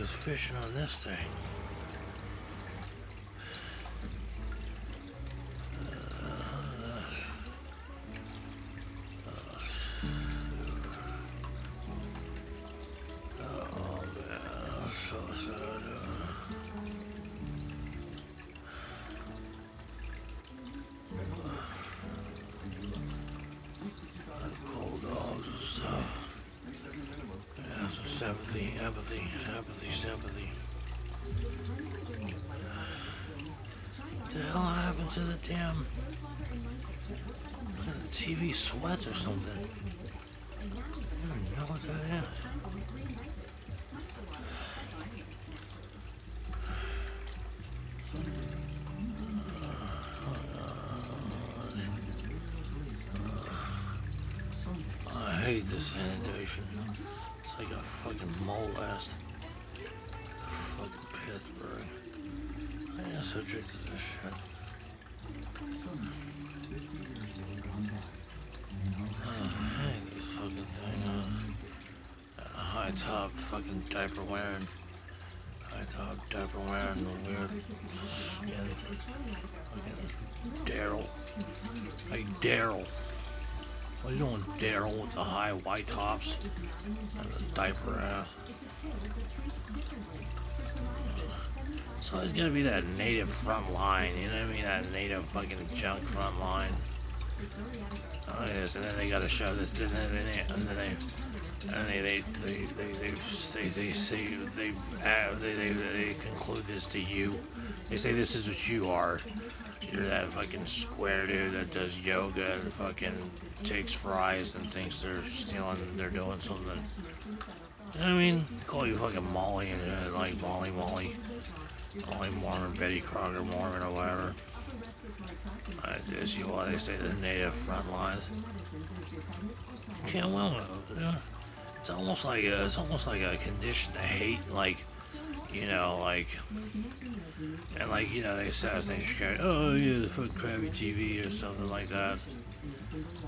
is fishing on this thing? Oh man, so sad. Cold dogs and stuff. Yeah, some sympathy, empathy, sympathy. What the hell happened to the damn... Is the TV sweats or something? I don't even know what that is. I hate this inundation. It's like a fucking molest. Fucking Pittsburgh. I am so addicted to this shit. I hate this fucking thing. High top fucking diaper wearing. High top diaper wearing weird skin. Fucking Daryl. Hey Daryl. What are you doing, Daryl, with the high white tops and the diaper ass? It's always gotta be that native front line, you know what I mean? That native fucking junk front line. Oh yes, and then they gotta show this, and then they conclude this to you. They say this is what you are. You're that fucking square dude that does yoga and fucking takes fries and thinks they're doing something. You know what I mean? They call you fucking Molly and like Molly Mormon, Betty Crocker Mormon or whatever. As you are, they say the native front lines. Yeah, well, it's almost like a condition to hate, like, you know, like, and like, you know, they assassinate, oh yeah, the fucking crappy TV or something like that.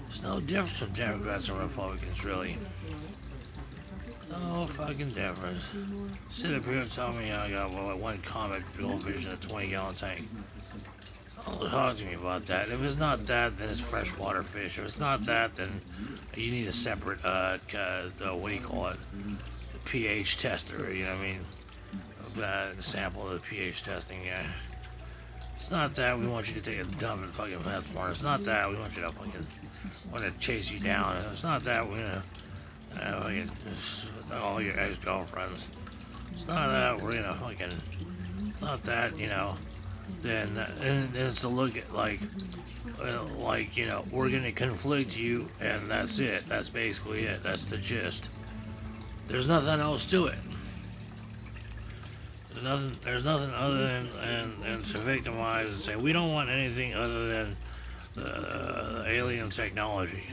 There's no difference from Democrats and Republicans, really. No fucking difference. Sit up here and tell me I got one Comet Gold Vision, a 20-gallon tank. Don't talk to me about that. If it's not that, then it's freshwater fish. If it's not that, then you need a separate, what do you call it? The pH tester, you know what I mean? Sample of the pH testing, yeah. It's not that we want you to take a dump and fucking Methmore. It's not that we want you to fucking chase you down. It's not that we're gonna fucking all your ex-girlfriends. It's not that we're gonna fucking. It's not that, you know. Then and it's to look at like you know, we're gonna conflict you, and that's it. That's basically it. That's the gist. There's nothing else to it. There's nothing other than to victimize and say we don't want anything other than the alien technology.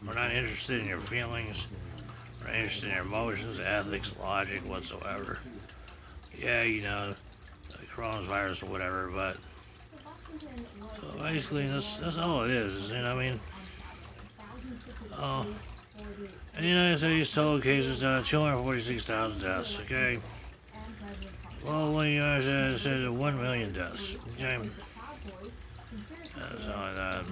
We're not interested in your feelings. We're not interested in your emotions, ethics, logic, whatsoever. Yeah, you know, the coronavirus or whatever, but so basically that's all it is. You know what I mean? Oh, and the United States total cases 246,000 deaths. Okay. Well, the United States says 1 million deaths. Okay. That's all that.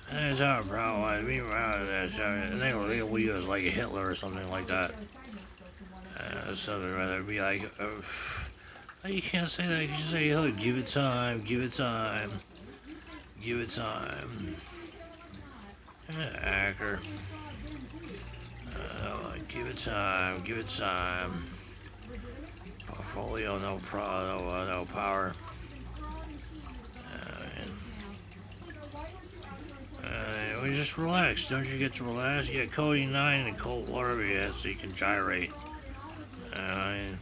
And it's our problem. Be proud of that. And they will use like a Hitler or something like that. Something rather be like, you can't say that. You can say, oh, give it time, give it time, give it time. Hacker. Give it time, give it time. Portfolio, no power. We just relax. Don't you get to relax? You get codeine 9 in cold water, yeah, so you can gyrate. I'm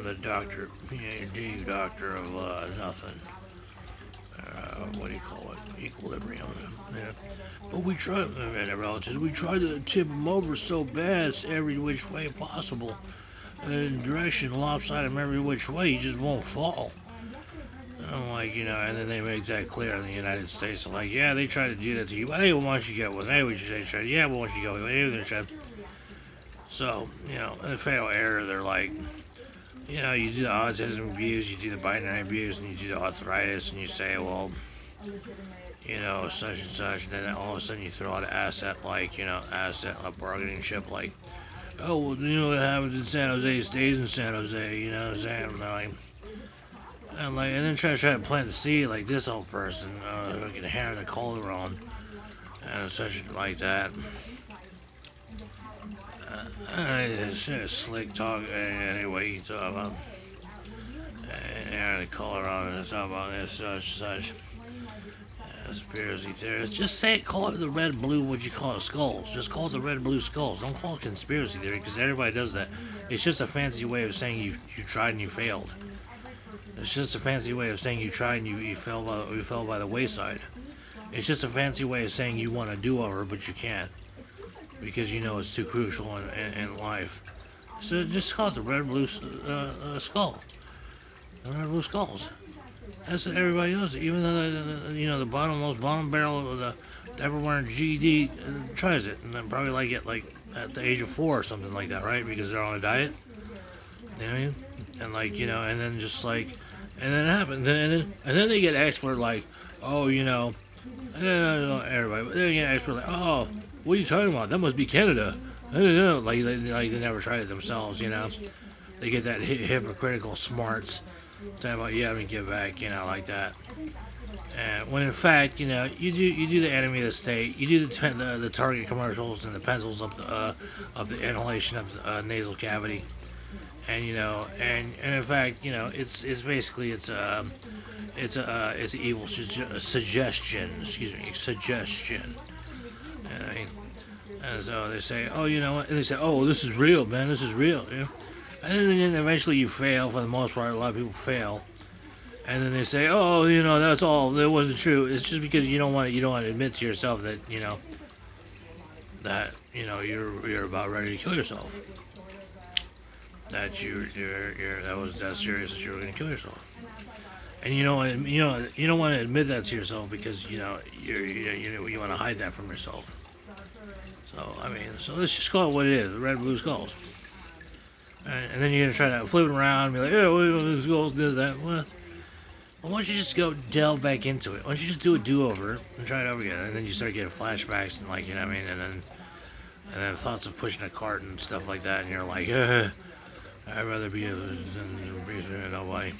the doctor, PhD doctor of nothing. What do you call it? Equilibrium. Yeah. But we tried, relatives, we tried to tip him over so bad, every which way possible. Direction, lopsided him every which way, he just won't fall. I'm like, and then they make that clear in the United States. I'm like, yeah, they try to do that to you. Hey, well, why don't you get with? Hey, we should say, yeah, well, why don't you go with? Hey, they're trying. So, in fatal error, they're like, you do the autism abuse, you do the binary abuse, and you do the arthritis, and you say, well, such and such, and then all of a sudden you throw out an asset like, asset, a bargaining chip like, oh, well, what happens in San Jose stays in San Jose, you know what I'm saying? And then try to plant the seed like this old person, fucking Harry the Calderon, and such like that. It's slick talk. Anyway, you talk about Harry the Calderon and talk about this, such. Conspiracy theorists. Just say it, call it the red, blue, what you call it, skulls. Just call it the red, blue skulls. Don't call it conspiracy theory, because everybody does that. It's just a fancy way of saying you tried and you failed. It's just a fancy way of saying you tried and you fell by the wayside. It's just a fancy way of saying you want a do-over, but you can't, because it's too crucial in life. So just call it the red, blue skull. The red, blue skulls. That's what everybody does. Even though the bottom barrel of the diaper-wearing GD tries it, and then probably like it like at the age of 4 or something like that, right? Because they're on a diet. You know what I mean? And and then just like, and then it happens, and then they get expert like, oh, no, everybody, but they get expert like, oh, what are you talking about? That must be Canada. I don't know. Like they never tried it themselves. They get that hypocritical smarts. Talking about give back, like that. And when in fact, you do the enemy of the state, you do the Target commercials and the pencils of the inhalation of the nasal cavity, and and in fact, it's basically it's an evil suggestion. Excuse me, suggestion. And so they say, oh, what? And they say, oh, this is real, man. This is real. And then eventually you fail. For the most part, a lot of people fail. And then they say, oh, that's all. That wasn't true. It's just because you don't want to admit to yourself that, you're about ready to kill yourself. That that was that serious that you were going to kill yourself. And you don't want to admit that to yourself because, you want to hide that from yourself. So, so let's just call it what it is, the red, blue skulls. And then you're going to try to flip it around and be like, oh, this goes, this, that, what? Well, why don't you just go delve back into it? Why don't you just do a do-over and try it over again? And then you start getting flashbacks and and then thoughts of pushing a cart and stuff like that, and you're like, I'd rather be than nobody.